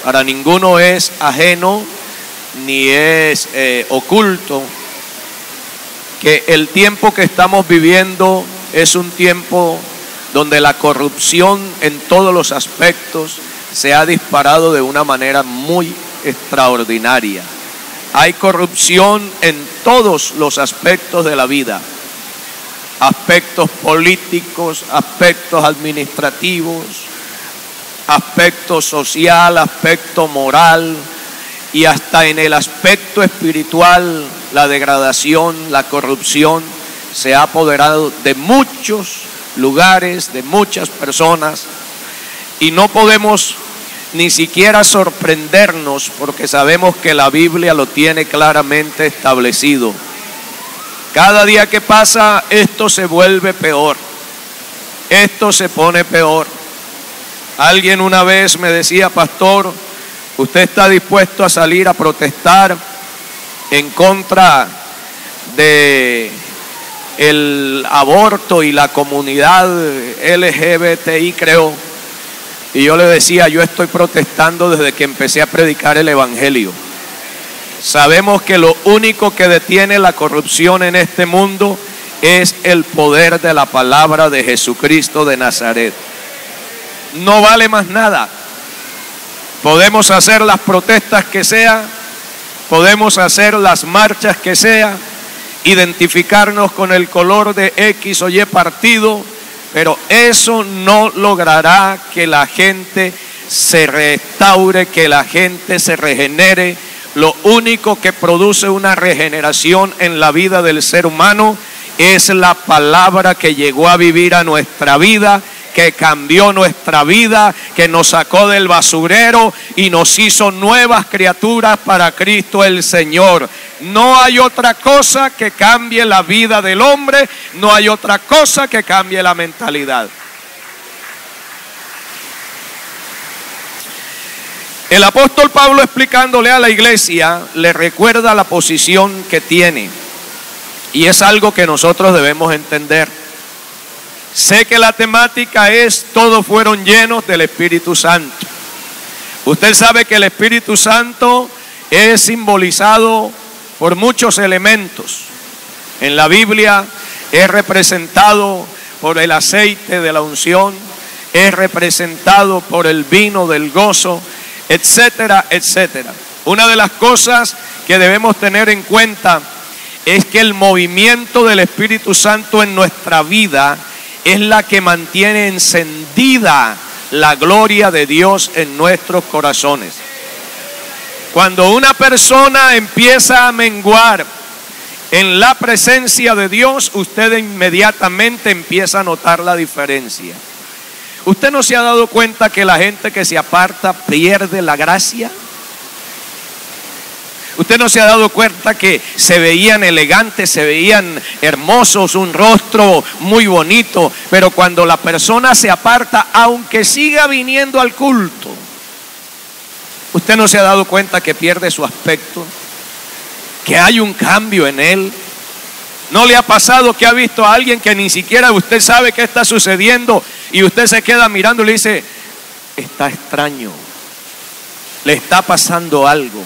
Para ninguno es ajeno ni es oculto que el tiempo que estamos viviendo es un tiempo donde la corrupción en todos los aspectos se ha disparado de una manera muy extraordinaria. Hay corrupción en todos los aspectos de la vida, aspectos políticos, aspectos administrativos, aspecto social, aspecto moral, y hasta en el aspecto espiritual la degradación, la corrupción se ha apoderado de muchos lugares, de muchas personas, y no podemos ni siquiera sorprendernos porque sabemos que la Biblia lo tiene claramente establecido. Cada día que pasa esto se vuelve peor, esto se pone peor. Alguien una vez me decía: pastor, ¿usted está dispuesto a salir a protestar en contra de el aborto y la comunidad LGBTI, creo? Y yo le decía: yo estoy protestando desde que empecé a predicar el evangelio. Sabemos que lo único que detiene la corrupción en este mundo es el poder de la palabra de Jesucristo de Nazaret. No vale más nada. Podemos hacer las protestas que sea, podemos hacer las marchas que sea, identificarnos con el color de X o Y partido, pero eso no logrará que la gente se restaure, que la gente se regenere. Lo único que produce una regeneración en la vida del ser humano es la palabra que llegó a vivir a nuestra vida, que cambió nuestra vida, que nos sacó del basurero y nos hizo nuevas criaturas para Cristo el Señor. No hay otra cosa que cambie la vida del hombre, no hay otra cosa que cambie la mentalidad. El apóstol Pablo, explicándole a la iglesia, le recuerda la posición que tiene, y es algo que nosotros debemos entender. Sé que la temática es: todos fueron llenos del Espíritu Santo. Usted sabe que el Espíritu Santo es simbolizado por muchos elementos. En la Biblia es representado por el aceite de la unción, es representado por el vino del gozo, etcétera, etcétera. Una de las cosas que debemos tener en cuenta es que el movimiento del Espíritu Santo en nuestra vida es la que mantiene encendida la gloria de Dios en nuestros corazones. Cuando una persona empieza a menguar en la presencia de Dios, usted inmediatamente empieza a notar la diferencia. ¿Usted no se ha dado cuenta que la gente que se aparta pierde la gracia? ¿Usted no se ha dado cuenta que se veían elegantes, se veían hermosos, un rostro muy bonito, pero cuando la persona se aparta, aunque siga viniendo al culto, usted no se ha dado cuenta que pierde su aspecto, que hay un cambio en él? ¿No le ha pasado que ha visto a alguien que ni siquiera usted sabe qué está sucediendo y usted se queda mirando y le dice: está extraño, le está pasando algo?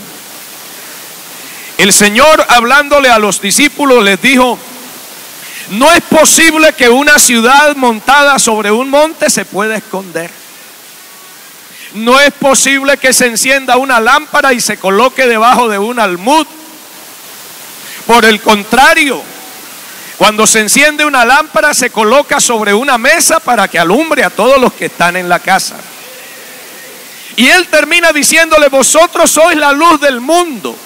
El Señor, hablándole a los discípulos, les dijo: no es posible que una ciudad montada sobre un monte se pueda esconder. No es posible que se encienda una lámpara y se coloque debajo de un almud. Por el contrario, cuando se enciende una lámpara se coloca sobre una mesa para que alumbre a todos los que están en la casa. Y Él termina diciéndole: vosotros sois la luz del mundo.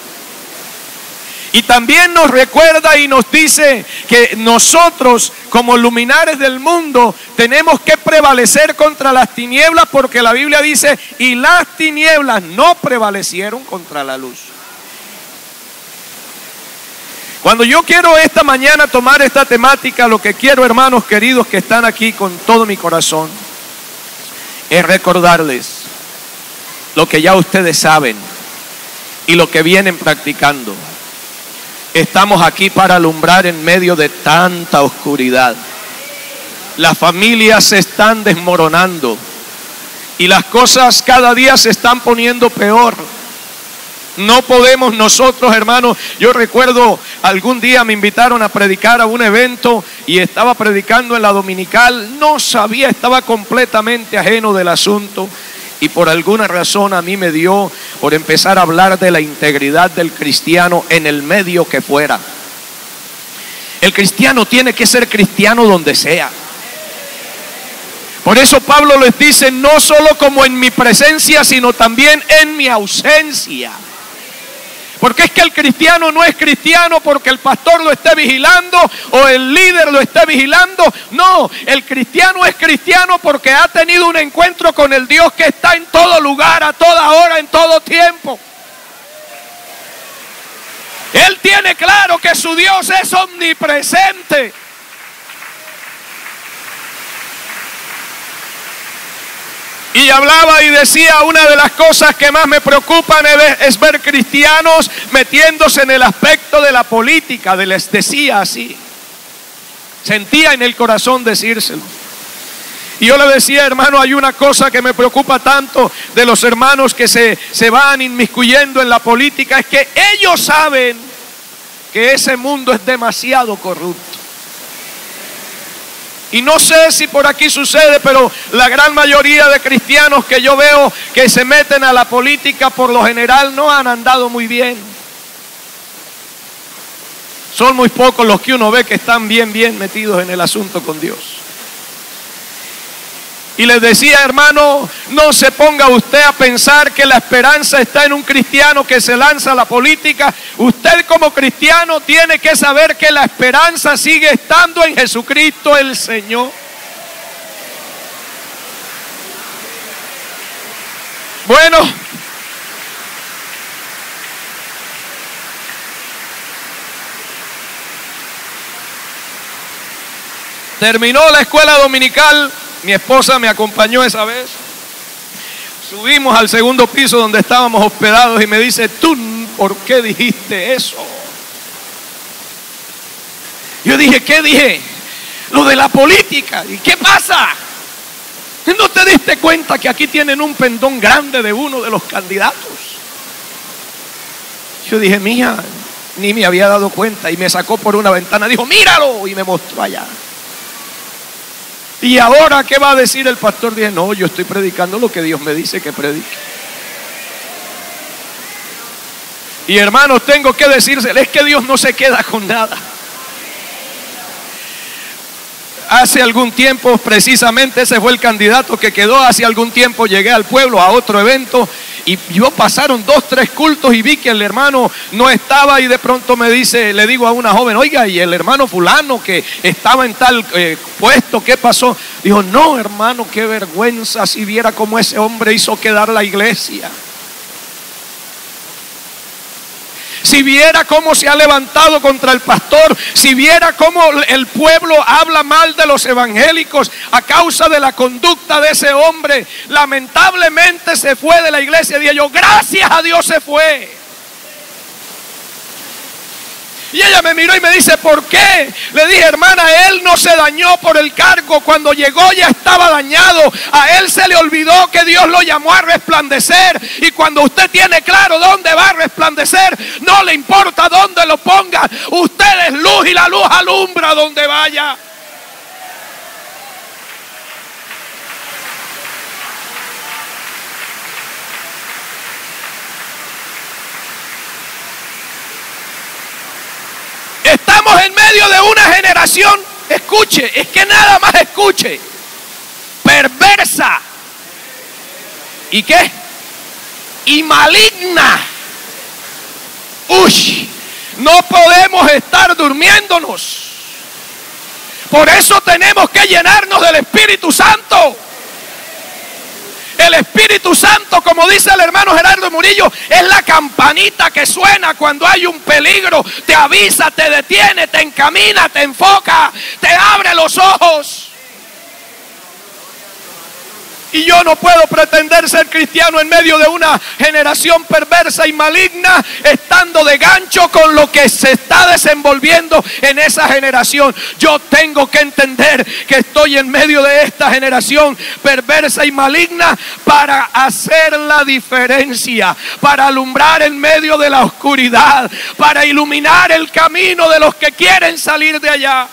Y también nos recuerda y nos dice que nosotros, como luminares del mundo, tenemos que prevalecer contra las tinieblas, porque la Biblia dice: y las tinieblas no prevalecieron contra la luz. Cuando yo quiero esta mañana tomar esta temática, lo que quiero, hermanos queridos que están aquí, con todo mi corazón, es recordarles lo que ya ustedes saben y lo que vienen practicando. Estamos aquí para alumbrar en medio de tanta oscuridad. Las familias se están desmoronando. Y las cosas cada día se están poniendo peor. No podemos nosotros, hermanos. Yo recuerdo algún día me invitaron a predicar a un evento y estaba predicando en la dominical. No sabía, estaba completamente ajeno del asunto. Y por alguna razón a mí me dio por empezar a hablar de la integridad del cristiano en el medio que fuera. El cristiano tiene que ser cristiano donde sea. Por eso Pablo les dice, no solo como en mi presencia, sino también en mi ausencia. Porque es que el cristiano no es cristiano porque el pastor lo esté vigilando o el líder lo esté vigilando. No, el cristiano es cristiano porque ha tenido un encuentro con el Dios que está en todo lugar, a toda hora, en todo tiempo. Él tiene claro que su Dios es omnipresente. Y hablaba y decía, una de las cosas que más me preocupan es ver cristianos metiéndose en el aspecto de la política. Les decía así. Sentía en el corazón decírselo. Y yo le decía, hermano, hay una cosa que me preocupa tanto de los hermanos que se van inmiscuyendo en la política. Es que ellos saben que ese mundo es demasiado corrupto. Y no sé si por aquí sucede, pero la gran mayoría de cristianos que yo veo que se meten a la política por lo general no han andado muy bien. Son muy pocos los que uno ve que están bien metidos en el asunto con Dios. Y les decía, hermano, no se ponga usted a pensar que la esperanza está en un cristiano que se lanza a la política. Usted como cristiano tiene que saber que la esperanza sigue estando en Jesucristo el Señor. Bueno, terminó la escuela dominical. Mi esposa me acompañó esa vez. Subimos al segundo piso donde estábamos hospedados y me dice, ¿tú por qué dijiste eso? Yo dije, ¿qué dije? Lo de la política. ¿Y qué pasa? ¿No te diste cuenta que aquí tienen un pendón grande de uno de los candidatos? Yo dije, mija, ni me había dado cuenta. Y me sacó por una ventana, dijo, míralo, y me mostró allá. ¿Y ahora qué va a decir el pastor? Dije, no, yo estoy predicando lo que Dios me dice que predique. Y hermanos, tengo que decírselo, es que Dios no se queda con nada. Hace algún tiempo, precisamente ese fue el candidato que quedó. Hace algún tiempo llegué al pueblo a otro evento y yo pasaron 2, 3 cultos y vi que el hermano no estaba y de pronto me dice, le digo a una joven, oiga, y el hermano fulano que estaba en tal puesto, ¿qué pasó? Dijo, no, hermano, qué vergüenza, si viera cómo ese hombre hizo quedar la iglesia. Si viera cómo se ha levantado contra el pastor, si viera cómo el pueblo habla mal de los evangélicos a causa de la conducta de ese hombre, lamentablemente se fue de la iglesia. Dije yo, gracias a Dios se fue. Y ella me miró y me dice, ¿por qué? Le dije, hermana, él no se dañó por el cargo. Cuando llegó ya estaba dañado. A él se le olvidó que Dios lo llamó a resplandecer. Y cuando usted tiene claro dónde va a resplandecer, no le importa dónde lo ponga. Usted es luz y la luz alumbra donde vaya. Estamos en medio de una generación, escuche, es que nada más escuche, perversa. ¿Y qué? Y maligna. Uy, no podemos estar durmiéndonos. Por eso tenemos que llenarnos del Espíritu Santo. El Espíritu Santo, como dice el hermano Gerardo Murillo, es la campanita que suena cuando hay un peligro. Te avisa, te detiene, te encamina, te enfoca, te abre los ojos. Y yo no puedo pretender ser cristiano en medio de una generación perversa y maligna, estando de gancho con lo que se está desenvolviendo en esa generación. Yo tengo que entender que estoy en medio de esta generación perversa y maligna para hacer la diferencia, para alumbrar en medio de la oscuridad, para iluminar el camino de los que quieren salir de allá.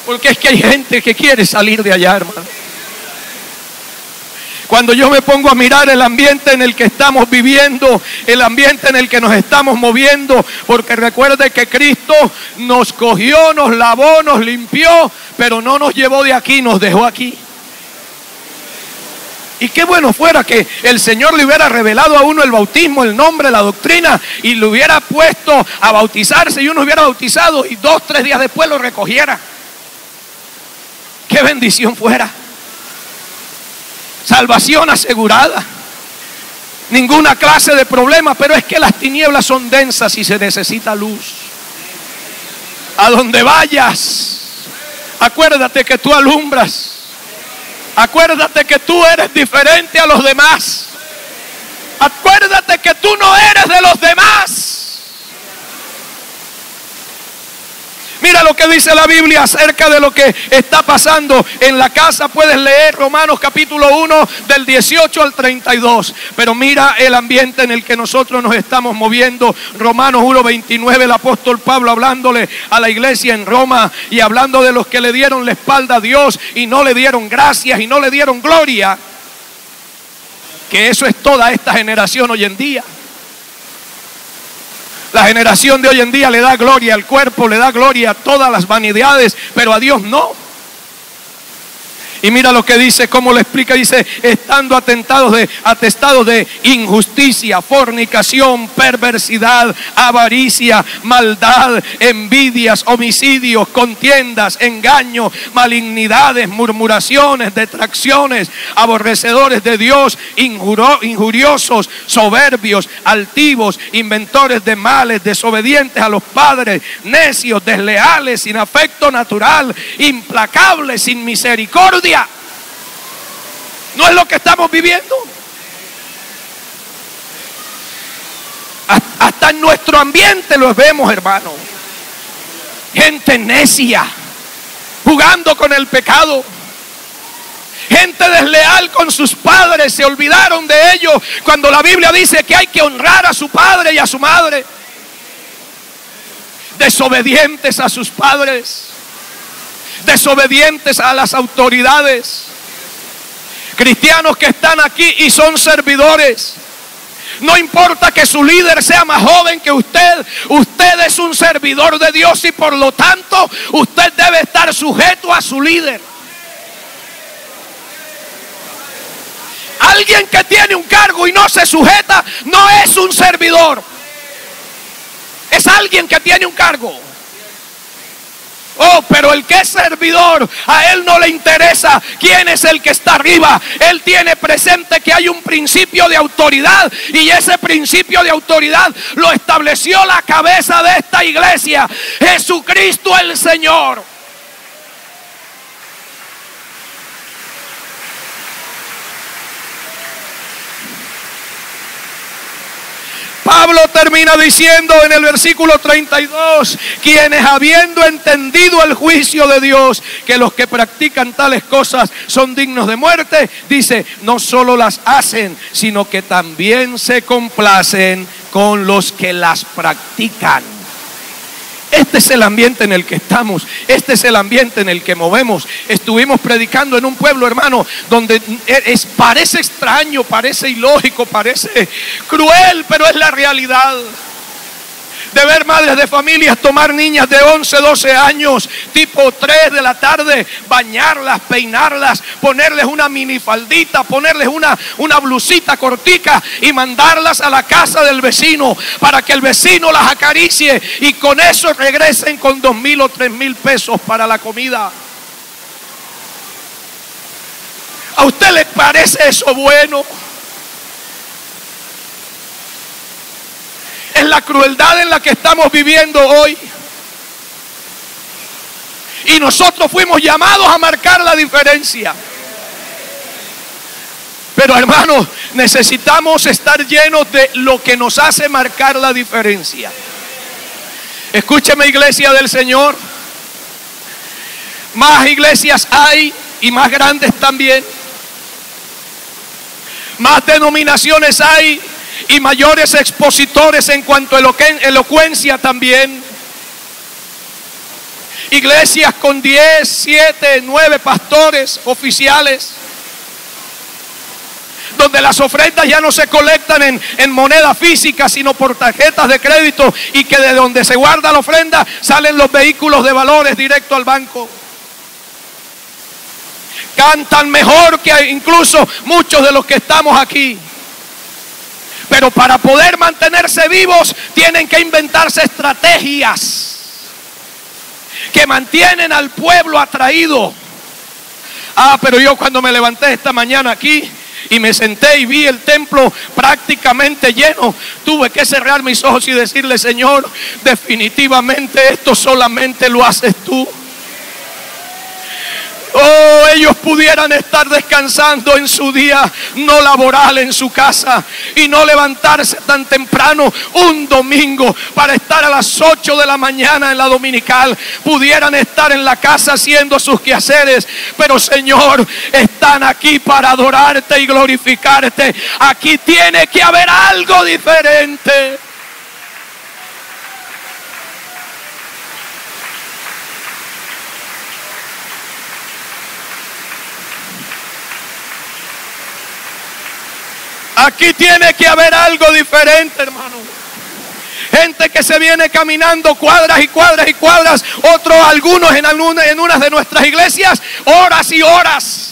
Porque es que hay gente que quiere salir de allá, hermano. Cuando yo me pongo a mirar el ambiente en el que estamos viviendo, el ambiente en el que nos estamos moviendo, porque recuerde que Cristo nos cogió, nos lavó, nos limpió, pero no nos llevó de aquí, nos dejó aquí. Y qué bueno fuera que el Señor le hubiera revelado a uno el bautismo, el nombre, la doctrina, y le hubiera puesto a bautizarse y uno hubiera bautizado y 2, 3 días después lo recogiera. Qué bendición fuera. Salvación asegurada. Ninguna clase de problema, pero es que las tinieblas son densas y se necesita luz. A donde vayas, acuérdate que tú alumbras. Acuérdate que tú eres diferente a los demás. Acuérdate que tú no eres de los demás. Mira lo que dice la Biblia acerca de lo que está pasando en la casa. Puedes leer Romanos capítulo 1 del 18 al 32. Pero mira el ambiente en el que nosotros nos estamos moviendo. Romanos 1:29, el apóstol Pablo hablándole a la iglesia en Roma y hablando de los que le dieron la espalda a Dios y no le dieron gracias y no le dieron gloria. Que eso es toda esta generación hoy en día. La generación de hoy en día le da gloria al cuerpo, le da gloria a todas las vanidades, pero a Dios no. Y mira lo que dice, cómo lo explica, dice, estando atestados de injusticia, fornicación, perversidad, avaricia, maldad, envidias, homicidios, contiendas, engaños, malignidades, murmuraciones, detracciones, aborrecedores de Dios, injuriosos, soberbios, altivos, inventores de males, desobedientes a los padres, necios, desleales, sin afecto natural, implacables, sin misericordia. ¿No es lo que estamos viviendo? Hasta en nuestro ambiente lo vemos, hermano. Gente necia, jugando con el pecado. Gente desleal con sus padres, se olvidaron de ellos cuando la Biblia dice que hay que honrar a su padre y a su madre. Desobedientes a sus padres, desobedientes a las autoridades. Cristianos que están aquí y son servidores. No importa que su líder sea más joven que usted, usted es un servidor de Dios y por lo tanto usted debe estar sujeto a su líder. Alguien que tiene un cargo y no se sujeta no es un servidor. Es alguien que tiene un cargo. Oh, pero el que es servidor, a él no le interesa quién es el que está arriba. Él tiene presente que hay un principio de autoridad y ese principio de autoridad lo estableció la cabeza de esta iglesia, Jesucristo el Señor. Pablo termina diciendo en el versículo 32, quienes habiendo entendido el juicio de Dios, que los que practican tales cosas son dignos de muerte, dice, no solo las hacen, sino que también se complacen con los que las practican. Este es el ambiente en el que estamos. Este es el ambiente en el que movemos. Estuvimos predicando en un pueblo, hermano, donde parece extraño, parece ilógico, parece cruel, pero es la realidad. De ver madres de familias tomar niñas de 11, 12 años, tipo 3 de la tarde, bañarlas, peinarlas, ponerles una minifaldita, ponerles una blusita cortica y mandarlas a la casa del vecino para que el vecino las acaricie y con eso regresen con 2,000 o 3,000 pesos para la comida. ¿A usted le parece eso bueno? Es la crueldad en la que estamos viviendo hoy. Y nosotros fuimos llamados a marcar la diferencia. Pero hermanos, necesitamos estar llenos de lo que nos hace marcar la diferencia. Escúcheme, iglesia del Señor. Más iglesias hay y más grandes también. Más denominaciones hay y mayores expositores en cuanto a elocuencia también. Iglesias con 10, 7, 9 pastores oficiales, donde las ofrendas ya no se colectan en moneda física, sino por tarjetas de crédito, y que de donde se guarda la ofrenda salen los vehículos de valores directo al banco. Cantan mejor que incluso muchos de los que estamos aquí. Pero para poder mantenerse vivos tienen que inventarse estrategias que mantienen al pueblo atraído. Pero yo cuando me levanté esta mañana aquí y me senté y vi el templo prácticamente lleno, tuve que cerrar mis ojos y decirle: Señor, definitivamente esto solamente lo haces tú. Oh, ellos pudieran estar descansando en su día no laboral en su casa y no levantarse tan temprano un domingo para estar a las 8 de la mañana en la dominical. Pudieran estar en la casa haciendo sus quehaceres, pero Señor, están aquí para adorarte y glorificarte. Aquí tiene que haber algo diferente. Aquí tiene que haber algo diferente, hermano. Gente que se viene caminando cuadras y cuadras y cuadras. Algunos en unas de nuestras iglesias, horas y horas.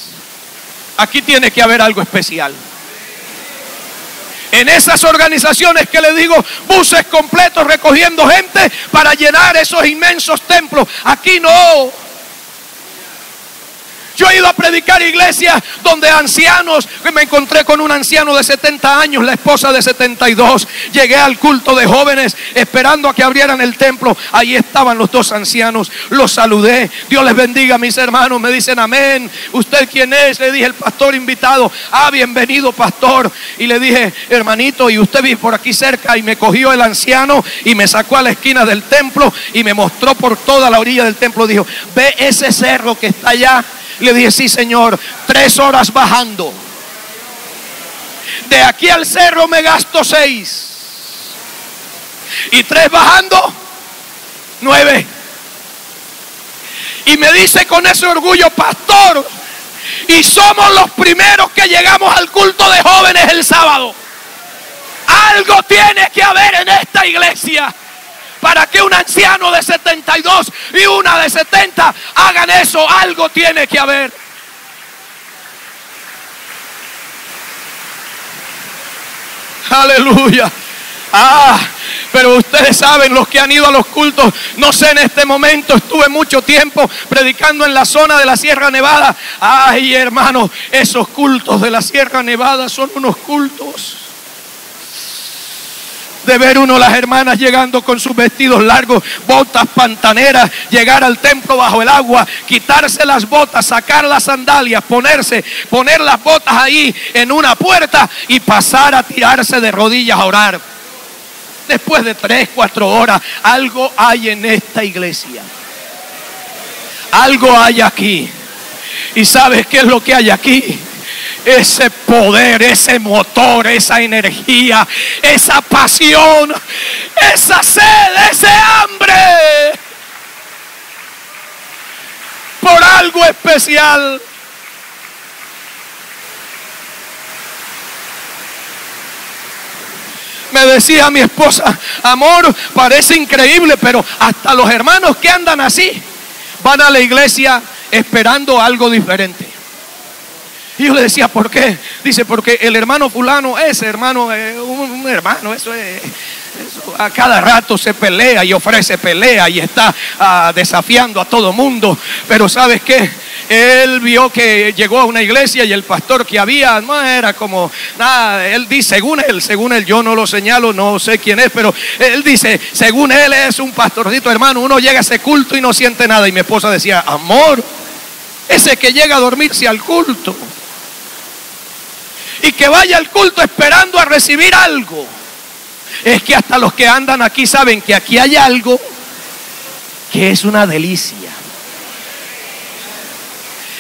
Aquí tiene que haber algo especial. En esas organizaciones que le digo, buses completos recogiendo gente para llenar esos inmensos templos. Aquí no. Yo he ido a predicar iglesias donde ancianos, me encontré con un anciano de 70 años, la esposa de 72. Llegué al culto de jóvenes esperando a que abrieran el templo. Ahí estaban los dos ancianos, los saludé. Dios les bendiga, mis hermanos. Me dicen amén. ¿Usted quién es? Le dije: el pastor invitado. Bienvenido, pastor. Y le dije: hermanito, ¿y usted vive por aquí cerca? Y me cogió el anciano y me sacó a la esquina del templo y me mostró por toda la orilla del templo. Dijo: ¿ve ese cerro que está allá? Le dije: sí, señor. 3 horas bajando. De aquí al cerro me gasto 6. Y 3 bajando, 9. Y me dice con ese orgullo: pastor, y somos los primeros que llegamos al culto de jóvenes el sábado. Algo tiene que haber en esta iglesia para que un anciano de 72 y una de 70 hagan eso. Algo tiene que haber. Aleluya. Pero ustedes saben, los que han ido a los cultos, no sé, en este momento estuve mucho tiempo predicando en la zona de la Sierra Nevada. Ay, hermanos, esos cultos de la Sierra Nevada son unos cultos de ver uno las hermanas llegando con sus vestidos largos, botas pantaneras, llegar al templo bajo el agua, quitarse las botas, sacar las sandalias, poner las botas ahí en una puerta y pasar a tirarse de rodillas a orar. Después de 3, 4 horas, algo hay en esta iglesia. Algo hay aquí. ¿Y sabes qué es lo que hay aquí? Ese poder, ese motor, esa energía, esa pasión, esa sed, ese hambre por algo especial. Me decía mi esposa: amor, parece increíble, pero hasta los hermanos que andan así van a la iglesia esperando algo diferente. Y yo le decía: ¿por qué? Dice: porque el hermano fulano, ese hermano, un hermano, eso a cada rato se pelea y ofrece pelea y está desafiando a todo mundo. Pero ¿sabes qué? Él vio que llegó a una iglesia y el pastor que había no era como nada. Él dice, según él, yo no lo señalo, no sé quién es, pero él dice, según él es un pastorcito, hermano. Uno llega a ese culto y no siente nada. Y mi esposa decía, amor, ese que llega a dormirse al culto y que vaya al culto esperando a recibir algo, es que hasta los que andan aquí saben que aquí hay algo que es una delicia.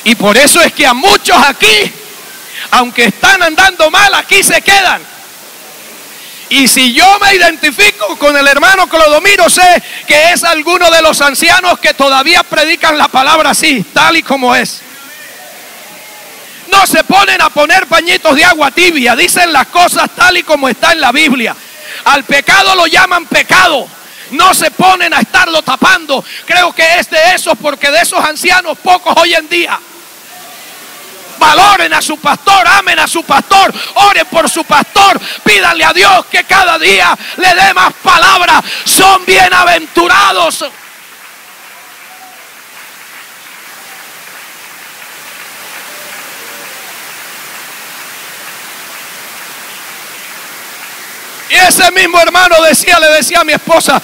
Y por eso es que a muchos aquí, aunque están andando mal, aquí se quedan. Y si yo me identifico con el hermano Clodomiro, sé que es alguno de los ancianos que todavía predican la palabra así, tal y como es. No se ponen a poner pañitos de agua tibia, dicen las cosas tal y como está en la Biblia. Al pecado lo llaman pecado. No se ponen a estarlo tapando. Creo que es de esos, porque de esos ancianos pocos hoy en día. Valoren a su pastor, amen a su pastor, oren por su pastor, pídanle a Dios que cada día le dé más palabra. Son bienaventurados. Y ese mismo hermano le decía a mi esposa,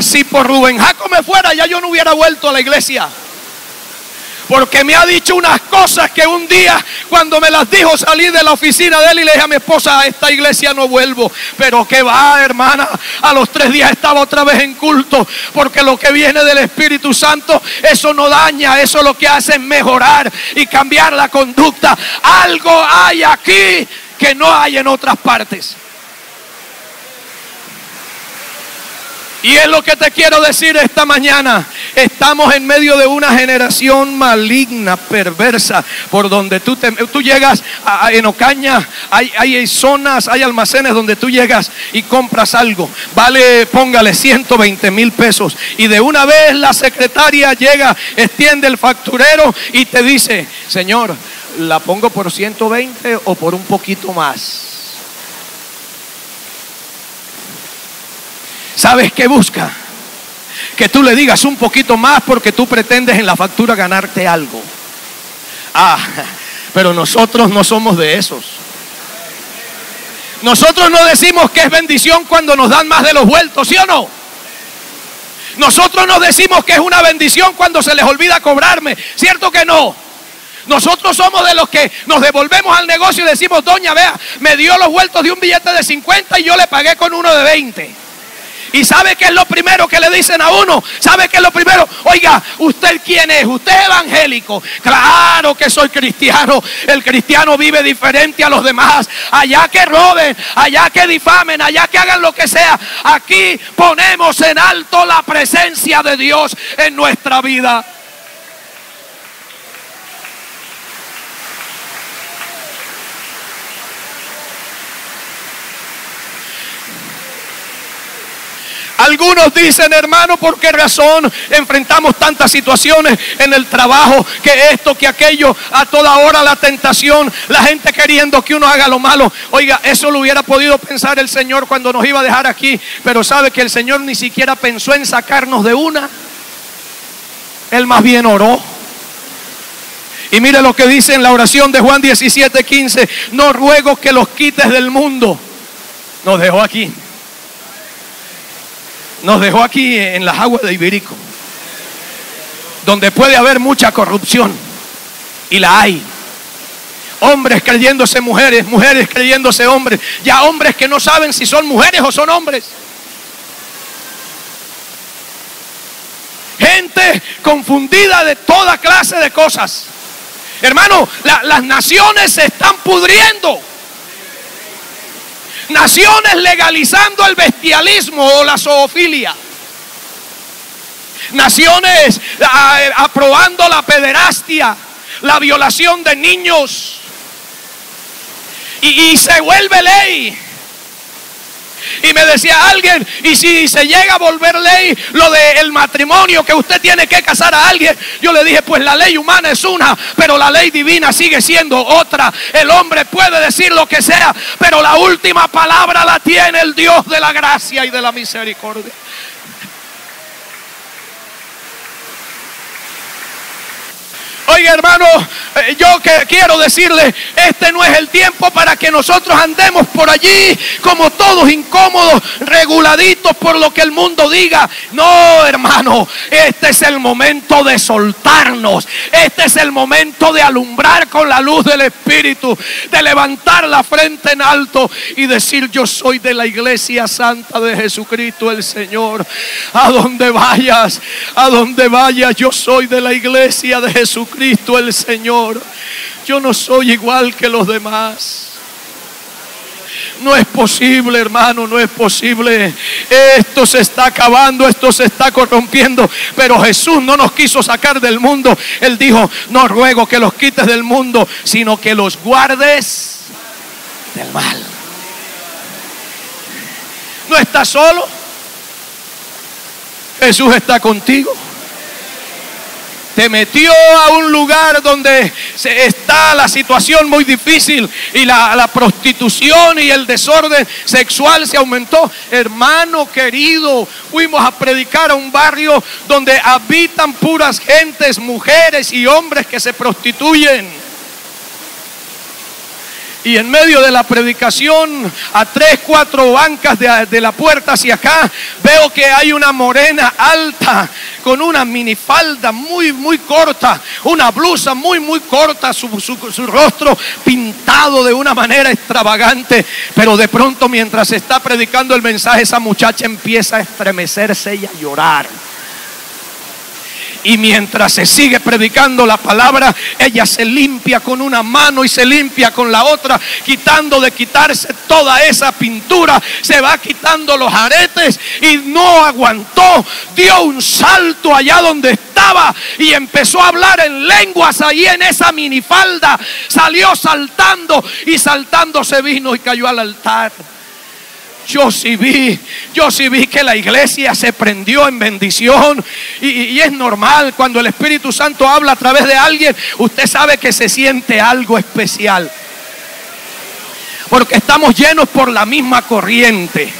si por Rubén Jaco me fuera, ya yo no hubiera vuelto a la iglesia. Porque me ha dicho unas cosas que un día, cuando me las dijo, salí de la oficina de él y le dije a mi esposa, a esta iglesia no vuelvo. Pero que va, hermana, a los 3 días estaba otra vez en culto. Porque lo que viene del Espíritu Santo, eso no daña, eso lo que hace es mejorar y cambiar la conducta. Algo hay aquí que no hay en otras partes. Y es lo que te quiero decir esta mañana. Estamos en medio de una generación maligna, perversa, por donde tú llegas en Ocaña, hay zonas, hay almacenes donde tú llegas y compras algo. Vale, póngale 120,000 pesos. Y de una vez la secretaria llega, extiende el facturero y te dice, señor, ¿la pongo por 120 o por un poquito más? ¿Sabes qué busca? Que tú le digas un poquito más porque tú pretendes en la factura ganarte algo. Pero nosotros no somos de esos. Nosotros no decimos que es bendición cuando nos dan más de los vueltos, ¿sí o no? Nosotros no decimos que es una bendición cuando se les olvida cobrarme, ¿cierto que no? Nosotros somos de los que nos devolvemos al negocio y decimos, doña, vea, me dio los vueltos de un billete de 50 y yo le pagué con uno de 20. ¿Y sabe qué es lo primero que le dicen a uno? ¿Sabe qué es lo primero? Oiga, ¿usted quién es? ¿Usted es evangélico? Claro que soy cristiano. El cristiano vive diferente a los demás. Allá que roben, allá que difamen, allá que hagan lo que sea, aquí ponemos en alto la presencia de Dios en nuestra vida. Algunos dicen, hermano, ¿por qué razón enfrentamos tantas situaciones en el trabajo? Que esto, que aquello, a toda hora la tentación, la gente queriendo que uno haga lo malo. Oiga, eso lo hubiera podido pensar el Señor cuando nos iba a dejar aquí. Pero sabe que el Señor ni siquiera pensó en sacarnos de una. Él más bien oró. Y mire lo que dice en la oración de Juan 17:15. No ruego que los quites del mundo. Nos dejó aquí. Nos dejó aquí en las aguas de Iberico, donde puede haber mucha corrupción, y la hay. Hombres creyéndose mujeres, mujeres creyéndose hombres, ya hombres que no saben si son mujeres o son hombres. Gente confundida de toda clase de cosas. Hermano, las naciones se están pudriendo. Naciones legalizando el bestialismo o la zoofilia. Naciones aprobando la pederastia, la violación de niños. Y se vuelve ley. Y me decía alguien, y si se llega a volver ley lo del matrimonio, que usted tiene que casar a alguien. Yo le dije, pues la ley humana es una, pero la ley divina sigue siendo otra. El hombre puede decir lo que sea, pero la última palabra la tiene el Dios de la gracia y de la misericordia. Oiga, hermano, yo quiero decirle, este no es el tiempo para que nosotros andemos por allí como todos incómodos, reguladitos por lo que el mundo diga. No, hermano, este es el momento de soltarnos. Este es el momento de alumbrar con la luz del Espíritu, de levantar la frente en alto y decir: yo soy de la iglesia santa de Jesucristo el Señor. A donde vayas, yo soy de la iglesia de Jesucristo el Señor. Yo no soy igual que los demás. No es posible, hermano, no es posible. Esto se está acabando, esto se está corrompiendo. Pero Jesús no nos quiso sacar del mundo. Él dijo: no ruego que los quites del mundo, sino que los guardes del mal. No estás solo. Jesús está contigo. Te metió a un lugar donde está la situación muy difícil y la prostitución y el desorden sexual se aumentó. Hermano querido, fuimos a predicar a un barrio donde habitan puras gentes, mujeres y hombres que se prostituyen. Y en medio de la predicación, a 3, 4 bancas de la puerta hacia acá, veo que hay una morena alta con una minifalda muy, muy corta, una blusa muy, muy corta, su rostro pintado de una manera extravagante. Pero de pronto, mientras está predicando el mensaje, esa muchacha empieza a estremecerse y a llorar. Y mientras se sigue predicando la palabra, ella se limpia con una mano y se limpia con la otra, quitarse toda esa pintura, se va quitando los aretes y no aguantó, dio un salto allá donde estaba y empezó a hablar en lenguas ahí en esa minifalda. Salió saltando y saltando se vino y cayó al altar. Yo sí vi que la iglesia se prendió en bendición y es normal cuando el Espíritu Santo habla a través de alguien. Usted sabe que se siente algo especial porque estamos llenos por la misma corriente.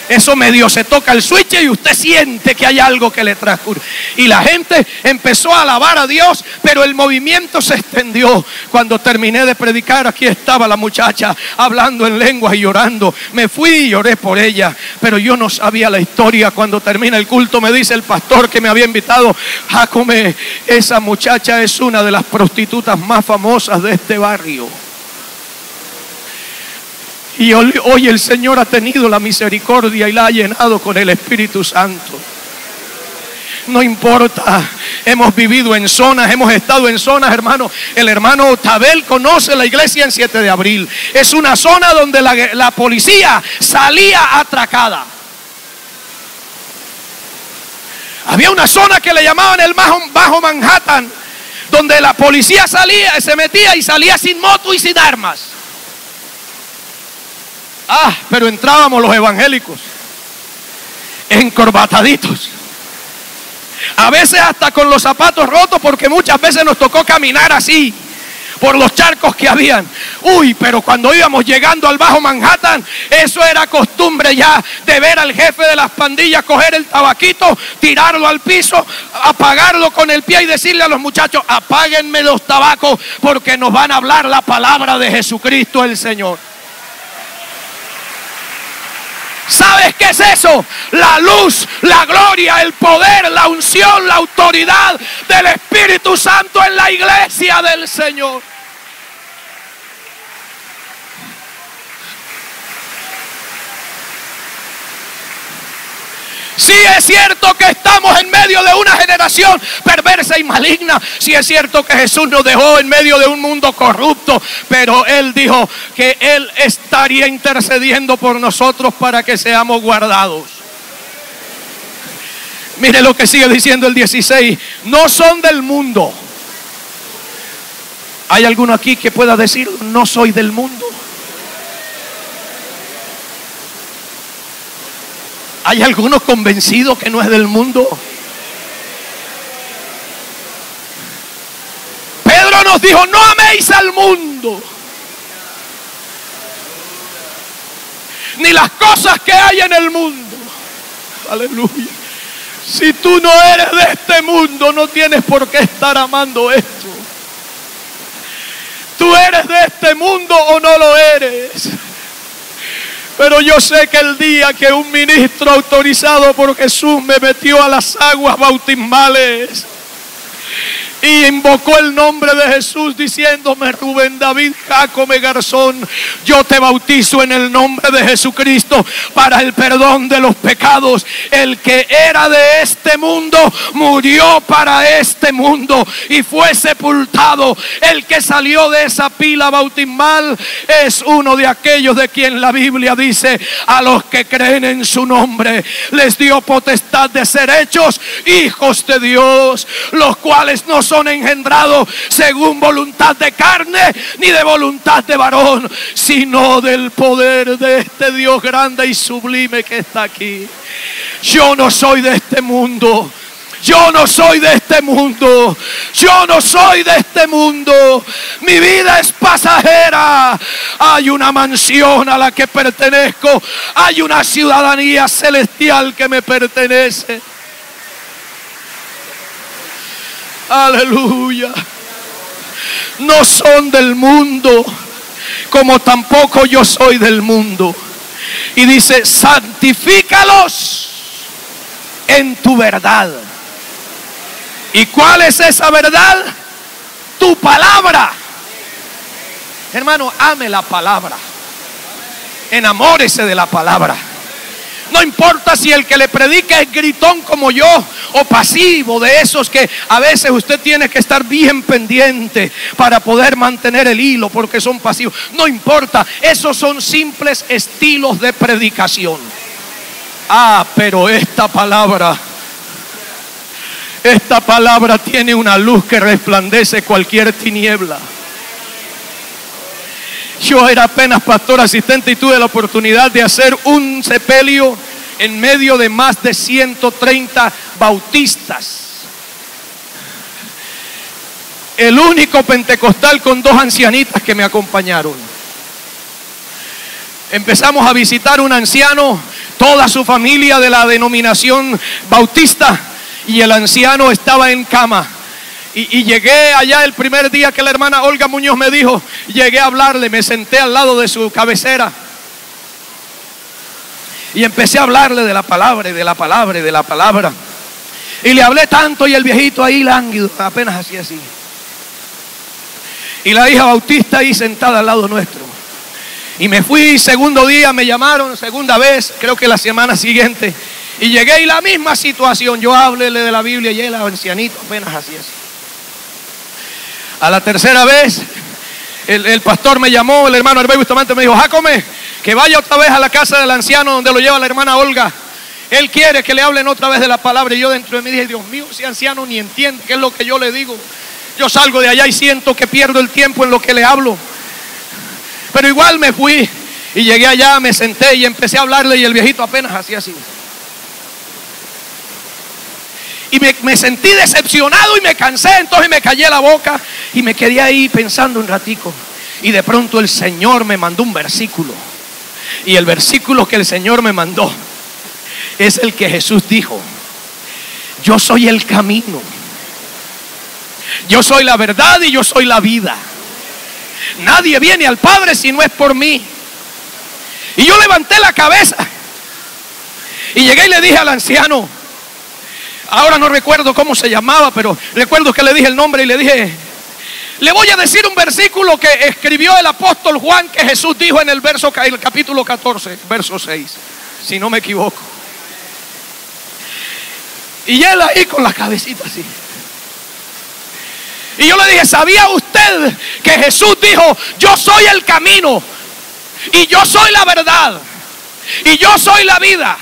Eso medio se toca el switch y usted siente que hay algo que le transcurre. Y la gente empezó a alabar a Dios, pero el movimiento se extendió. Cuando terminé de predicar, aquí estaba la muchacha hablando en lenguas y llorando. Me fui y lloré por ella, pero yo no sabía la historia. Cuando termina el culto me dice el pastor que me había invitado: Jácome, esa muchacha es una de las prostitutas más famosas de este barrio. Y hoy el Señor ha tenido la misericordia y la ha llenado con el Espíritu Santo. No importa, hemos vivido en zonas, hemos estado en zonas, hermano. El hermano Tabel conoce la iglesia en 7 de abril. Es una zona donde la policía salía atracada. Había una zona que le llamaban el Bajo Manhattan, donde la policía salía, se metía y salía sin moto y sin armas. Pero entrábamos los evangélicos encorbataditos, a veces hasta con los zapatos rotos, porque muchas veces nos tocó caminar así por los charcos que habían. Pero cuando íbamos llegando al Bajo Manhattan, eso era costumbre ya de ver al jefe de las pandillas coger el tabaquito, tirarlo al piso, apagarlo con el pie y decirle a los muchachos: apáguenme los tabacos porque nos van a hablar la palabra de Jesucristo el Señor. ¿Sabes qué es eso? La luz, la gloria, el poder, la unción, la autoridad del Espíritu Santo en la iglesia del Señor. Sí es cierto que estamos en medio de una generación perversa y maligna. Sí es cierto que Jesús nos dejó en medio de un mundo corrupto, pero Él dijo que Él estaría intercediendo por nosotros para que seamos guardados. Mire lo que sigue diciendo el 16. No son del mundo. ¿Hay alguno aquí que pueda decir: no soy del mundo? Hay algunos convencidos que no es del mundo. Pedro nos dijo: no améis al mundo, ni las cosas que hay en el mundo. Aleluya. Si tú no eres de este mundo, no tienes por qué estar amando esto. ¿Tú eres de este mundo o no lo eres? Pero yo sé que el día que un ministro autorizado por Jesús me metió a las aguas bautismales y invocó el nombre de Jesús diciéndome: Rubén David Jácome Garzón, yo te bautizo en el nombre de Jesucristo para el perdón de los pecados. El que era de este mundo murió para este mundo y fue sepultado. El que salió de esa pila bautismal es uno de aquellos de quien la Biblia dice: a los que creen en su nombre les dio potestad de ser hechos hijos de Dios, los cuales no son engendrados según voluntad de carne ni de voluntad de varón, sino del poder de este Dios grande y sublime que está aquí. Yo no soy de este mundo. Yo no soy de este mundo. Yo no soy de este mundo. Mi vida es pasajera. Hay una mansión a la que pertenezco. Hay una ciudadanía celestial que me pertenece. Aleluya. No son del mundo, como tampoco yo soy del mundo. Y dice: santifícalos en tu verdad. ¿Y cuál es esa verdad? Tu palabra. Hermano, ame la palabra. Enamórese de la palabra. No importa si el que le predica es gritón como yo o pasivo, de esos que a veces usted tiene que estar bien pendiente para poder mantener el hilo porque son pasivos. No importa, esos son simples estilos de predicación. Pero esta palabra tiene una luz que resplandece cualquier tiniebla. Yo era apenas pastor asistente y tuve la oportunidad de hacer un sepelio en medio de más de 130 bautistas. El único pentecostal con 2 ancianitas que me acompañaron. Empezamos a visitar un anciano, toda su familia de la denominación bautista, y el anciano estaba en cama. Y llegué allá el primer día que la hermana Olga Muñoz me dijo, llegué a hablarle, me senté al lado de su cabecera y empecé a hablarle de la palabra, y de la palabra, y de la palabra. Y le hablé tanto, y el viejito ahí lánguido, apenas así. Y la hija bautista ahí sentada al lado nuestro. Y me fui, segundo día me llamaron, segunda vez, creo que la semana siguiente. Y llegué y la misma situación, yo háblele de la Biblia y él ancianito, apenas así. A la tercera vez, el pastor me llamó, el hermano Hervé Bustamante me dijo: Jácome, que vaya otra vez a la casa del anciano donde lo lleva la hermana Olga. Él quiere que le hablen otra vez de la palabra. Y yo dentro de mí dije: Dios mío, ese anciano ni entiende qué es lo que yo le digo. Yo salgo de allá y siento que pierdo el tiempo en lo que le hablo. Pero igual me fui y llegué allá, me senté y empecé a hablarle, y el viejito apenas hacía así. Y me sentí decepcionado y me cansé, entonces me callé la boca y me quedé ahí pensando un ratico. Y de pronto el Señor me mandó un versículo. Y el versículo que el Señor me mandó es el que Jesús dijo: yo soy el camino, yo soy la verdad y yo soy la vida. Nadie viene al Padre si no es por mí. Y yo levanté la cabeza y llegué y le dije al anciano, ahora no recuerdo cómo se llamaba, pero recuerdo que le dije el nombre y le dije: le voy a decir un versículo que escribió el apóstol Juan, que Jesús dijo en el capítulo 14, verso 6, si no me equivoco. Y él ahí con la cabecita así. Y yo le dije: ¿sabía usted que Jesús dijo: yo soy el camino, y yo soy la verdad, y yo soy la vida,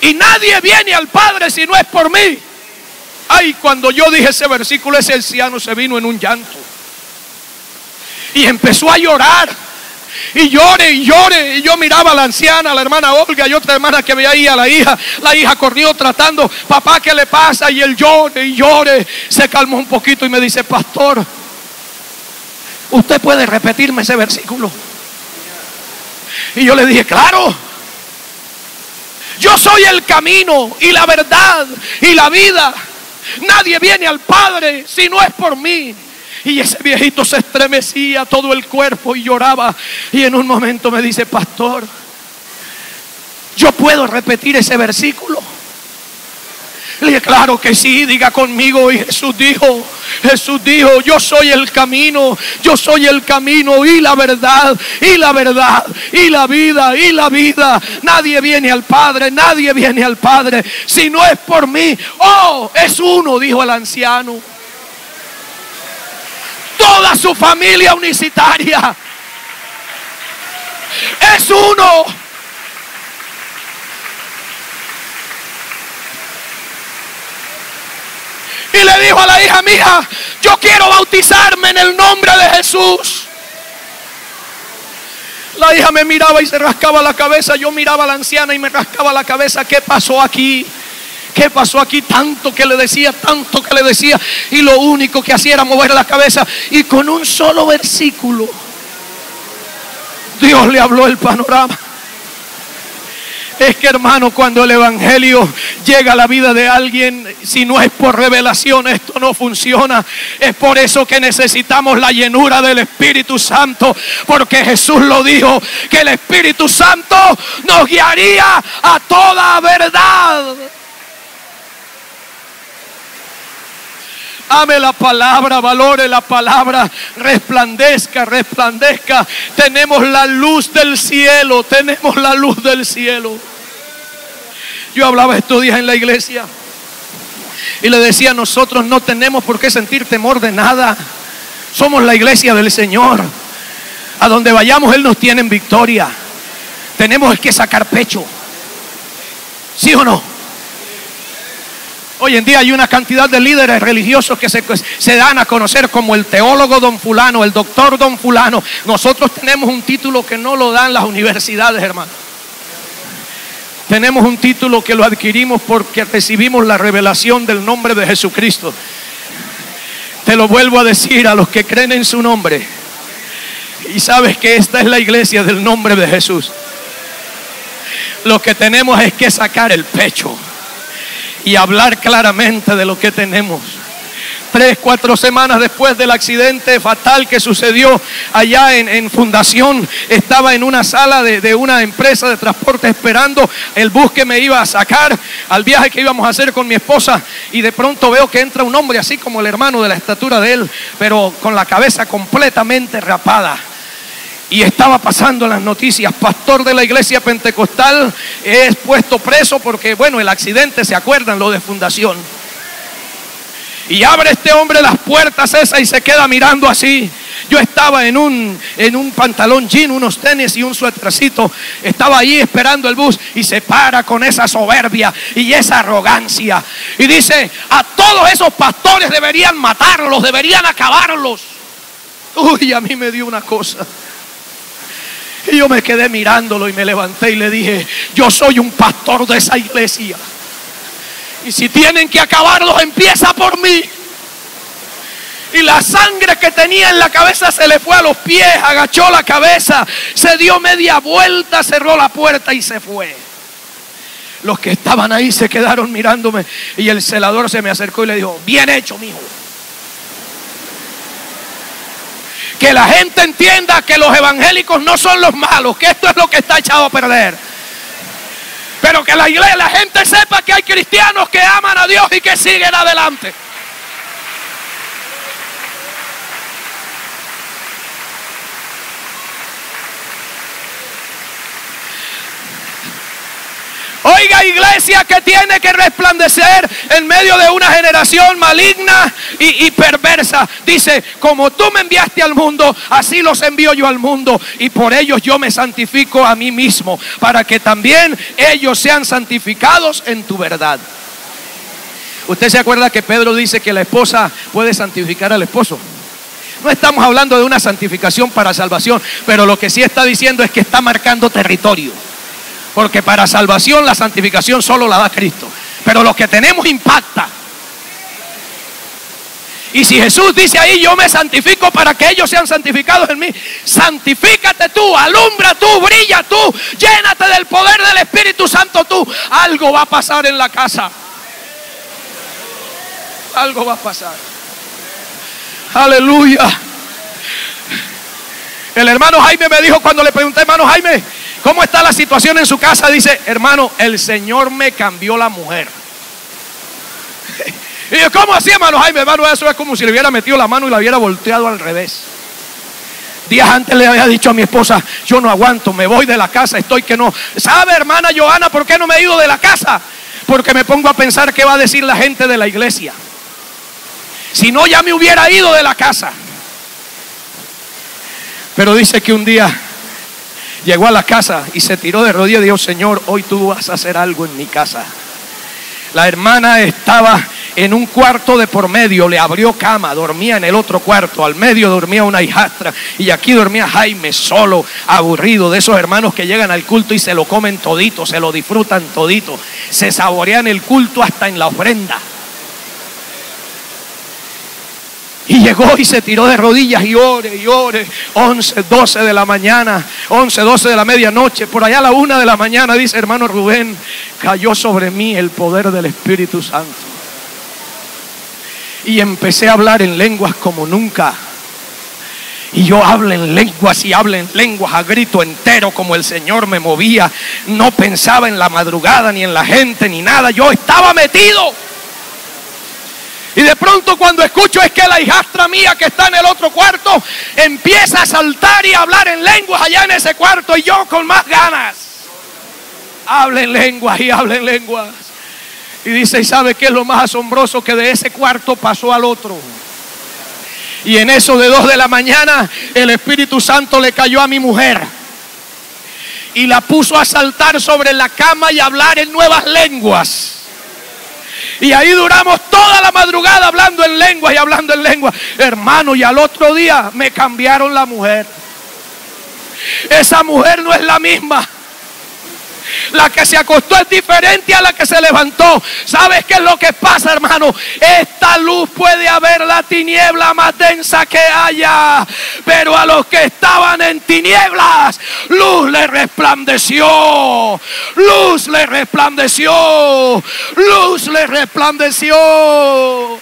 y nadie viene al Padre si no es por mí? Ay, cuando yo dije ese versículo, ese anciano se vino en un llanto y empezó a llorar. Y llore y llore. Y yo miraba a la anciana, a la hermana Olga y otra hermana que veía ahí a la hija. La hija corrió tratando, papá, ¿qué le pasa? Y él llore y llore. Se calmó un poquito y me dice, pastor, ¿usted puede repetirme ese versículo? Y yo le dije, claro. Yo soy el camino y la verdad y la vida. Nadie viene al Padre si no es por mí. Y ese viejito se estremecía todo el cuerpo y lloraba. Y en un momento me dice, pastor, ¿yo puedo repetir ese versículo? Le dije, claro que sí, diga conmigo. Y Jesús dijo, yo soy el camino, yo soy el camino y la verdad y la verdad y la vida y la vida. Nadie viene al Padre, nadie viene al Padre si no es por mí. Oh, es uno, dijo el anciano. Toda su familia unicitaria es uno. Y le dijo a la hija, mía, yo quiero bautizarme en el nombre de Jesús. La hija me miraba y se rascaba la cabeza. Yo miraba a la anciana y me rascaba la cabeza. ¿Qué pasó aquí? ¿Qué pasó aquí? Tanto que le decía, tanto que le decía. Y lo único que hacía era mover la cabeza. Y con un solo versículo, Dios le habló el panorama. Es que, hermano, cuando el evangelio llega a la vida de alguien, si no es por revelación, esto no funciona. Es por eso que necesitamos la llenura del Espíritu Santo, porque Jesús lo dijo, que el Espíritu Santo nos guiaría a toda verdad. Ame la palabra, valore la palabra, resplandezca, resplandezca. Tenemos la luz del cielo, tenemos la luz del cielo. Yo hablaba estos días en la iglesia y le decía, nosotros no tenemos por qué sentir temor de nada. Somos la iglesia del Señor. A donde vayamos Él nos tiene en victoria. Tenemos que sacar pecho. ¿Sí o no? Hoy en día hay una cantidad de líderes religiosos que se dan a conocer como el teólogo don fulano, el doctor don fulano. Nosotros tenemos un título que no lo dan las universidades, hermano. Tenemos un título que lo adquirimos porque recibimos la revelación del nombre de Jesucristo. Te lo vuelvo a decir a los que creen en su nombre. Y sabes que esta es la iglesia del nombre de Jesús. Lo que tenemos es que sacar el pecho y hablar claramente de lo que tenemos. 3-4 semanas después del accidente fatal que sucedió allá en Fundación, estaba en una sala de una empresa de transporte esperando el bus que me iba a sacar al viaje que íbamos a hacer con mi esposa, y de pronto veo que entra un hombre así como el hermano, de la estatura de él, pero con la cabeza completamente rapada. Y estaba pasando en las noticias, pastor de la iglesia pentecostal es puesto preso porque, bueno, el accidente, ¿se acuerdan? Lo de Fundación. Y abre este hombre las puertas esas y se queda mirando así. Yo estaba en un pantalón jean, unos tenis y un suétercito. Estaba ahí esperando el bus y se para con esa soberbia y esa arrogancia. Y dice, a todos esos pastores deberían matarlos, deberían acabarlos. Uy, a mí me dio una cosa. Y yo me quedé mirándolo y me levanté y le dije, yo soy un pastor de esa iglesia. Y si tienen que acabarlos, empieza por mí. Y la sangre que tenía en la cabeza se le fue a los pies, agachó la cabeza, se dio media vuelta, cerró la puerta y se fue. Los que estaban ahí se quedaron mirándome y el celador se me acercó y le dijo, bien hecho, mijo. Que la gente entienda que los evangélicos no son los malos, que esto es lo que está echado a perder. Pero que la iglesia, la gente sepa que hay cristianos que aman a Dios y que siguen adelante. Oiga, iglesia, que tiene que resplandecer en medio de una generación maligna y perversa. Dice, como tú me enviaste al mundo, así los envío yo al mundo, y por ellos yo me santifico a mí mismo, para que también ellos sean santificados en tu verdad. ¿Usted se acuerda que Pedro dice que la esposa puede santificar al esposo? No estamos hablando de una santificación para salvación, pero lo que sí está diciendo es que está marcando territorio. Porque para salvación la santificación solo la da Cristo, pero lo que tenemos impacta. Y si Jesús dice ahí, yo me santifico para que ellos sean santificados en mí, santifícate tú, alumbra tú, brilla tú, llénate del poder del Espíritu Santo tú. Algo va a pasar en la casa. Algo va a pasar. Aleluya. El hermano Jaime me dijo cuando le pregunté, hermano Jaime, ¿cómo está la situación en su casa? Dice, hermano, el Señor me cambió la mujer. Y yo, ¿cómo así, hermano Jaime? Hermano, eso es como si le hubiera metido la mano y la hubiera volteado al revés. Días antes le había dicho a mi esposa, yo no aguanto, me voy de la casa, estoy que no. ¿Sabe, hermana Johanna, por qué no me he ido de la casa? Porque me pongo a pensar qué va a decir la gente de la iglesia. Si no, ya me hubiera ido de la casa. Pero dice que un día llegó a la casa y se tiró de rodillas y dijo, Señor, hoy tú vas a hacer algo en mi casa. La hermana estaba en un cuarto de por medio, le abrió cama, dormía en el otro cuarto, al medio dormía una hijastra y aquí dormía Jaime solo, aburrido, de esos hermanos que llegan al culto y se lo comen todito, se lo disfrutan todito, se saborean el culto hasta en la ofrenda. Y llegó y se tiró de rodillas y ore, 11, 12 de la mañana, 11, 12 de la medianoche, por allá a la 1 de la mañana, dice hermano Rubén, cayó sobre mí el poder del Espíritu Santo. Y empecé a hablar en lenguas como nunca. Y yo hablo en lenguas y hablo en lenguas a grito entero como el Señor me movía. No pensaba en la madrugada ni en la gente ni nada, yo estaba metido. Y de pronto cuando escucho es que la hijastra mía que está en el otro cuarto empieza a saltar y a hablar en lenguas allá en ese cuarto y yo con más ganas. Habla en lenguas y habla en lenguas. Y dice, ¿y sabe qué es lo más asombroso? Que de ese cuarto pasó al otro. Y en eso de 2 de la mañana el Espíritu Santo le cayó a mi mujer. Y la puso a saltar sobre la cama y a hablar en nuevas lenguas. Y ahí duramos toda la madrugada hablando en lenguas y hablando en lenguas. Hermano, y al otro día me cambiaron la mujer. Esa mujer no es la misma. La que se acostó es diferente a la que se levantó. ¿Sabes qué es lo que pasa, hermano? Esta luz puede haber la tiniebla más densa que haya, pero a los que estaban en tinieblas, luz le resplandeció. Luz le resplandeció. Luz le resplandeció.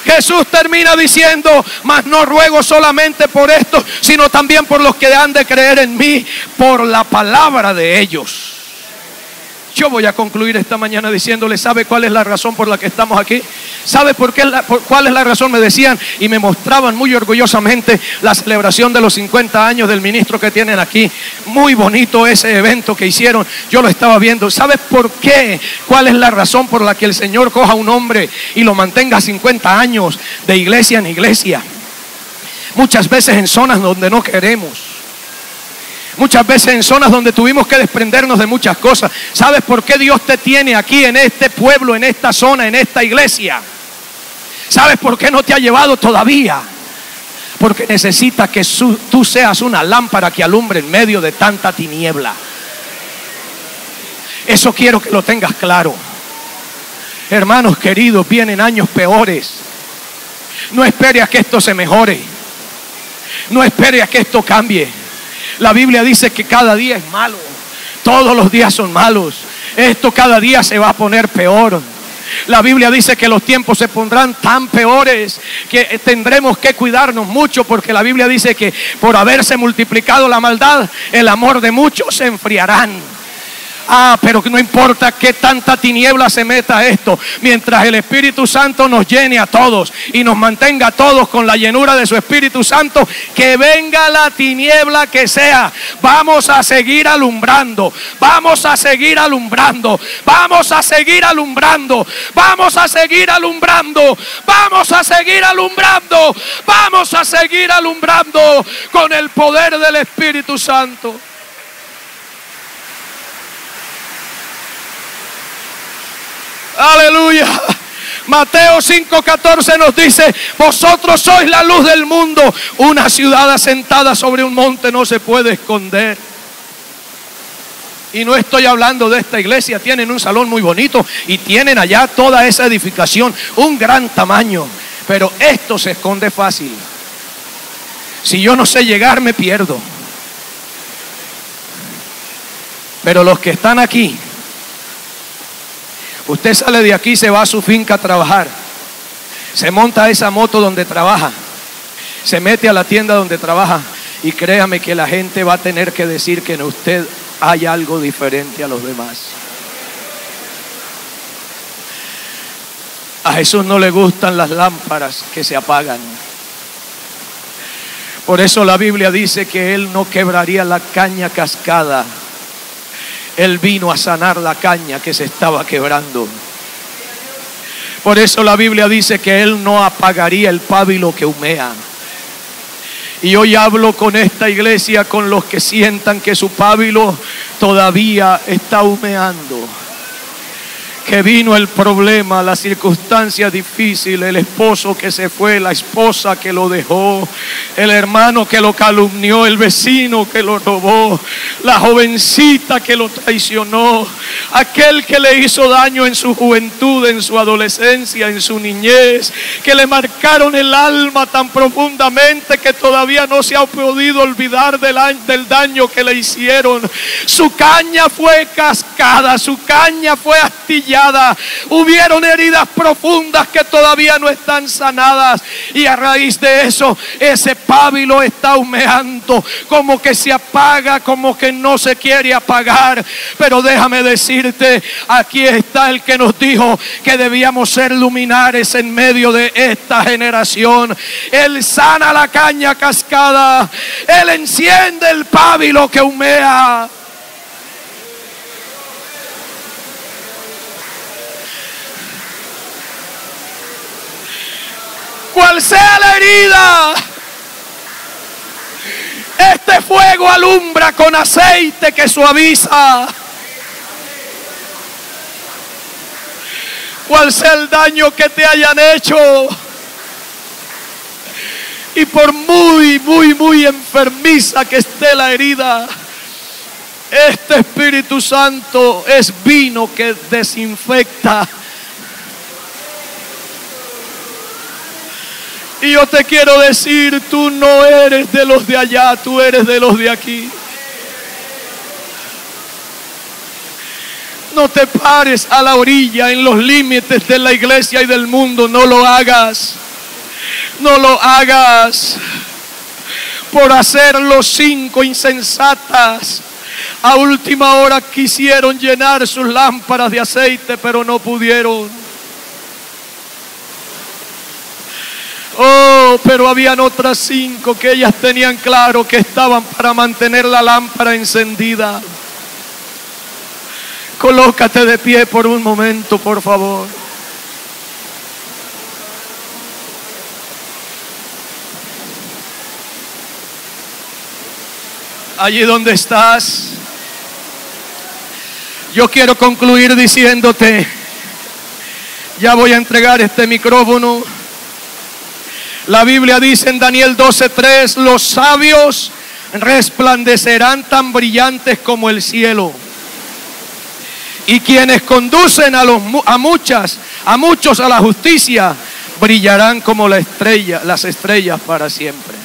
Jesús termina diciendo, mas no ruego solamente por esto, sino también por los que han de creer en mí, por la palabra de ellos. Yo voy a concluir esta mañana diciéndole, ¿sabe cuál es la razón por la que estamos aquí? ¿Sabe cuál es la razón? Me decían y me mostraban muy orgullosamente la celebración de los 50 años del ministro que tienen aquí. Muy bonito ese evento que hicieron, yo lo estaba viendo. ¿Sabe por qué? ¿Cuál es la razón por la que el Señor coja a un hombre y lo mantenga 50 años de iglesia en iglesia? Muchas veces en zonas donde no queremos. Muchas veces en zonas donde tuvimos que desprendernos de muchas cosas. ¿Sabes por qué Dios te tiene aquí en este pueblo, en esta zona, en esta iglesia? ¿Sabes por qué no te ha llevado todavía? Porque necesita que tú seas una lámpara que alumbre en medio de tanta tiniebla. Eso quiero que lo tengas claro. Hermanos queridos, vienen años peores. No espere a que esto se mejore. No espere a que esto cambie. La Biblia dice que cada día es malo. Todos los días son malos. Esto cada día se va a poner peor. La Biblia dice que los tiempos se pondrán tan peores que tendremos que cuidarnos mucho, porque la Biblia dice que por haberse multiplicado la maldad, el amor de muchos se enfriarán. Pero no importa que tanta tiniebla se meta a esto, mientras el Espíritu Santo nos llene a todos y nos mantenga a todos con la llenura de su Espíritu Santo, que venga la tiniebla que sea, vamos a seguir alumbrando, vamos a seguir alumbrando, vamos a seguir alumbrando, vamos a seguir alumbrando, vamos a seguir alumbrando, vamos a seguir alumbrando con el poder del Espíritu Santo. Aleluya. Mateo 5:14 nos dice: vosotros sois la luz del mundo. Una ciudad asentada sobre un monte no se puede esconder. Y no estoy hablando de esta iglesia. Tienen un salón muy bonito y tienen allá toda esa edificación, un gran tamaño. Pero esto se esconde fácil. Si yo no sé llegar, me pierdo. Pero los que están aquí, usted sale de aquí, se va a su finca a trabajar, se monta a esa moto donde trabaja, se mete a la tienda donde trabaja, y créame que la gente va a tener que decir que en usted hay algo diferente a los demás. A Jesús no le gustan las lámparas que se apagan. Por eso la Biblia dice que Él no quebraría la caña cascada. Él vino a sanar la caña que se estaba quebrando. Por eso la Biblia dice que Él no apagaría el pábilo que humea. Y hoy hablo con esta iglesia, con los que sientan que su pábilo todavía está humeando. Que vino el problema, la circunstancia difícil, el esposo que se fue, la esposa que lo dejó, el hermano que lo calumnió, el vecino que lo robó, la jovencita que lo traicionó, aquel que le hizo daño en su juventud, en su adolescencia, en su niñez, que le marcaron el alma tan profundamente que todavía no se ha podido olvidar del daño que le hicieron. Su caña fue cascada, su caña fue astillada. Hubieron heridas profundas que todavía no están sanadas, y a raíz de eso ese pábilo está humeando, como que se apaga, como que no se quiere apagar. Pero déjame decirte, aquí está el que nos dijo que debíamos ser luminares en medio de esta generación. Él sana la caña cascada, Él enciende el pábilo que humea. Cual sea la herida, este fuego alumbra con aceite que suaviza. Cual sea el daño que te hayan hecho, y por muy enfermiza que esté la herida, este Espíritu Santo es vino que desinfecta. Y yo te quiero decir, tú no eres de los de allá, tú eres de los de aquí. No te pares a la orilla, en los límites de la iglesia y del mundo. No lo hagas. No lo hagas. Por hacer los 5 insensatas, a última hora quisieron llenar sus lámparas de aceite, pero no pudieron. Oh, pero habían otras 5 que ellas tenían claro que estaban para mantener la lámpara encendida. Colócate de pie por un momento, por favor. Allí donde estás, yo quiero concluir diciéndote, ya voy a entregar este micrófono. La Biblia dice en Daniel 12:3, los sabios resplandecerán tan brillantes como el cielo, y quienes conducen a muchos a la justicia brillarán como las estrellas para siempre.